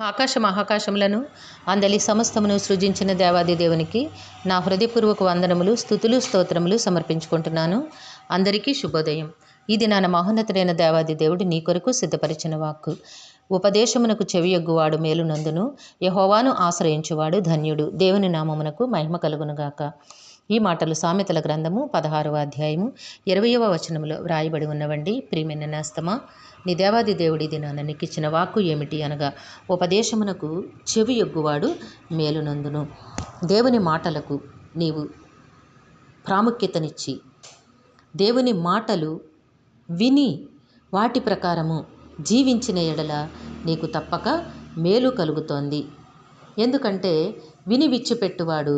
ఆకాశ మహాకాశములను అందలి సమస్తమును సృజించిన దేవాది దేవునికి నా హృదయపూర్వక వందనములు, స్తుతులు, స్తోత్రములు సమర్పించుకుంటున్నాను. అందరికీ శుభోదయం. ఇది నా మహోన్నతుడైన దేవాది దేవుడు నీ కొరకు సిద్ధపరిచిన వాక్కు. ఉపదేశమునకు చెవియొగ్గువాడు మేలునందును, యెహోవాను ఆశ్రయించువాడు ధన్యుడు. దేవుని నామమునకు మహిమ కలుగునుగాక. ఈ మాటలు సామెతల గ్రంథము 16వ అధ్యాయము 20వ వచనములో వ్రాయబడి ఉన్నవండి. ప్రియమైన నేస్తమా, నీ దేవాది దేవుడి దినాన నీకు ఇచ్చిన వాక్కు ఏమిటి అనగా, ఉపదేశమునకు చెవి యొగ్గువాడు మేలునందును. దేవుని మాటలకు నీవు ప్రాముఖ్యతనిచ్చి దేవుని మాటలు విని వాటి ప్రకారము జీవించిన ఎడల నీకు తప్పక మేలు కలుగుతోంది. ఎందుకంటే విని విచ్చిపెట్టువాడు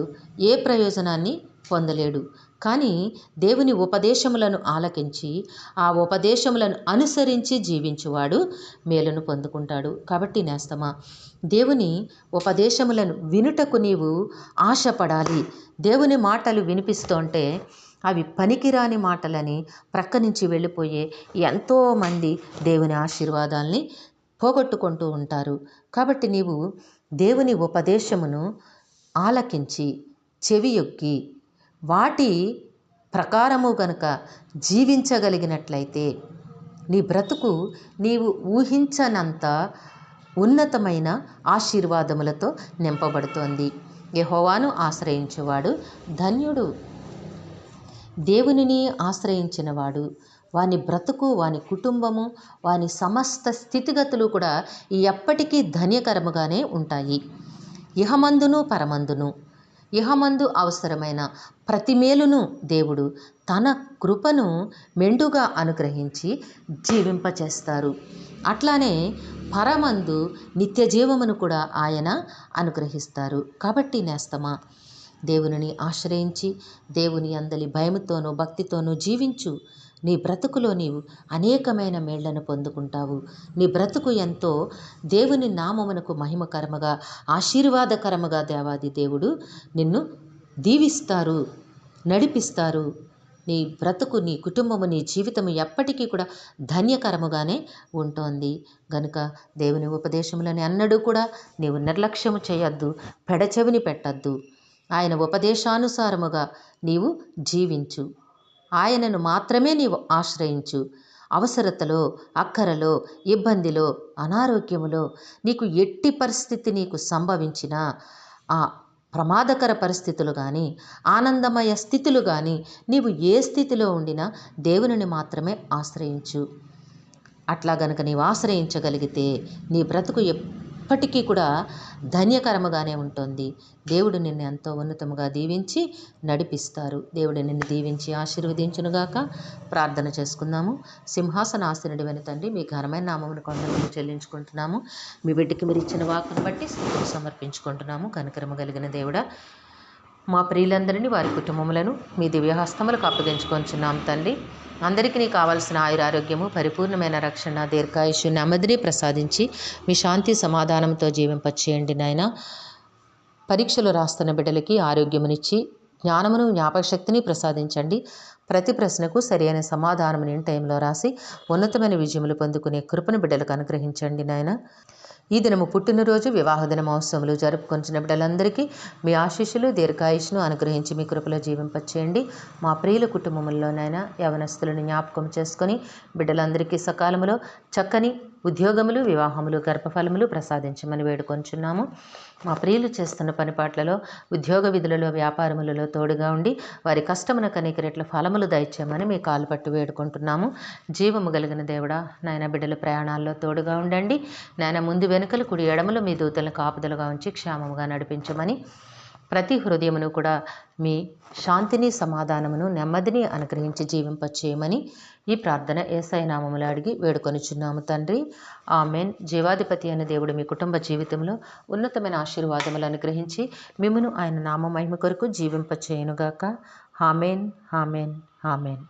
ఏ ప్రయోజనాన్ని పొందలేడు. కానీ దేవుని ఉపదేశములను ఆలకించి ఆ ఉపదేశములను అనుసరించి జీవించువాడు మేలును పొందుకుంటాడు. కాబట్టి నేస్తమా, దేవుని ఉపదేశములను వినుటకు నీవు ఆశపడాలి. దేవుని మాటలు వినిపిస్తుంటే అవి పనికిరాని మాటలని ప్రక్క నుంచి వెళ్ళిపోయే ఎంతోమంది దేవుని ఆశీర్వాదాల్ని పోగొట్టుకుంటూ ఉంటారు. కాబట్టి నీవు దేవుని ఉపదేశమును ఆలకించి చెవియొగ్గి వాటి ప్రకారము గనుక జీవించగలిగినట్లయితే నీ బ్రతుకు నీవు ఊహించనంత ఉన్నతమైన ఆశీర్వాదములతో నింపబడుతోంది. యెహోవాను ఆశ్రయించేవాడు ధన్యుడు. దేవునిని ఆశ్రయించినవాడు వాని బ్రతుకు, వాని కుటుంబము, వాని సమస్త స్థితిగతులు కూడా ఎప్పటికీ ధన్యకరముగానే ఉంటాయి. ఇహమందును పరమందును. ఇహమందు అవసరమైన ప్రతి మేలును దేవుడు తన కృపను మెండుగా అనుగ్రహించి జీవింపచేస్తారు. అట్లానే పరమందు నిత్య జీవమును కూడా ఆయన అనుగ్రహిస్తారు. కాబట్టి నేస్తమా, దేవునిని ఆశ్రయించి దేవుని అందలి భయముతోనూ భక్తితోనూ జీవించు. నీ బ్రతుకులో నీవు అనేకమైన మేళ్లను పొందుకుంటావు. నీ బ్రతుకు ఎంతో దేవుని నామమునకు మహిమకరముగా, ఆశీర్వాదకరముగా దేవాది దేవుడు నిన్ను దీవిస్తారు, నడిపిస్తారు. నీ బ్రతుకు, నీ కుటుంబము, నీ జీవితము ఎప్పటికీ కూడా ధన్యకరముగానే ఉంటుంది. గనుక దేవుని ఉపదేశములని అన్నడూ కూడా నీవు నిర్లక్ష్యము చేయొద్దు, పెడచెవిని పెట్టద్దు. ఆయన ఉపదేశానుసారముగా నీవు జీవించు. ఆయనను మాత్రమే నీవు ఆశ్రయించు. అవసరతలో, అక్కరలో, ఇబ్బందిలో, అనారోగ్యములో నీకు ఎట్టి పరిస్థితి నీకు సంభవించినా, ఆ ప్రమాదకర పరిస్థితులు కానీ, ఆనందమయ స్థితులు కానీ, నీవు ఏ స్థితిలో ఉండినా దేవునిని మాత్రమే ఆశ్రయించు. అట్లా గనుక నీవు ఆశ్రయించగలిగితే నీ బ్రతుకు ఎప్పటికీ కూడా ధన్యకరముగానే ఉంటుంది. దేవుడు నిన్ను ఎంతో ఉన్నతముగా దీవించి నడిపిస్తారు. దేవుడు నిన్ను దీవించి ఆశీర్వదించునుగాక. ప్రార్థన చేసుకుందాము. సింహాసనాసనుడివైన తండ్రి, మీ ఘనమైన నామమును కొందరు చెల్లించుకుంటున్నాము. మీ బిడ్డకి మీరు ఇచ్చిన వాక్కును బట్టి స్తుతులు సమర్పించుకుంటున్నాము. కనికరము కలిగిన దేవుడా, మా ప్రియులందరినీ, వారి కుటుంబములను మీ దివ్యహస్తములకు అప్పగించుకొంచున్నాం తండ్రి. అందరికీ నీకు కావాల్సిన ఆయురారోగ్యము, పరిపూర్ణమైన రక్షణ, దీర్ఘాయుష్యు, నెమ్మదిని ప్రసాదించి మీ శాంతి సమాధానంతో జీవింపచేయండి నాయన. పరీక్షలు రాస్తున్న బిడ్డలకి ఆరోగ్యమునిచ్చి జ్ఞానమును, జ్ఞాపకశక్తిని ప్రసాదించండి. ప్రతి ప్రశ్నకు సరైన సమాధానముని ఇన్ టైంలో రాసి ఉన్నతమైన విజయములు పొందుకునే కృపను బిడ్డలకు అనుగ్రహించండి నాయన. ఈ దినము పుట్టినరోజు, వివాహ దిన మహోత్సవములు జరుపుకొంచిన బిడ్డలందరికీ మీ ఆశీస్సులు, దీర్ఘాయుష్ను అనుగ్రహించి మీ కృపలో జీవింపచేయండి. మా ప్రియుల కుటుంబముల్లోనైనా యవనస్తులను జ్ఞాపకం చేసుకొని బిడ్డలందరికీ సకాలములో చక్కని ఉద్యోగములు, వివాహములు, గర్భఫలములు ప్రసాదించమని వేడుకొంచున్నాము. మా ప్రియులు చేస్తున్న పనిపాట్లలో, ఉద్యోగ విధులలో, వ్యాపారములలో తోడుగా ఉండి వారి కష్టమున అనేక రెట్ల ఫలములు దయచేయమని మీ కాలు పట్టు వేడుకుంటున్నాము. జీవము కలిగిన దేవుడా, నాయన బిడ్డల ప్రయాణాల్లో తోడుగా ఉండండి. నాయన ముందు వెనుకలు, కుడి ఎడమలు మీ దూతలను కాపుదలుగా ఉంచి క్షేమముగా నడిపించమని, ప్రతి హృదయమును కూడా మీ శాంతిని, సమాధానమును, నెమ్మదిని అనుగ్రహించి జీవింపచేయమని ఈ ప్రార్థన యేసయ్య నామములో అడిగి వేడుకొనుచున్నాము తండ్రి. ఆమెన్. జీవాధిపతి అయిన దేవుడు మీ కుటుంబ జీవితంలో ఉన్నతమైన ఆశీర్వాదములు అనుగ్రహించి మిమ్మును ఆయన నామ మహిమ కొరకు జీవింపచేయునుగాక. Amen, amen, amen.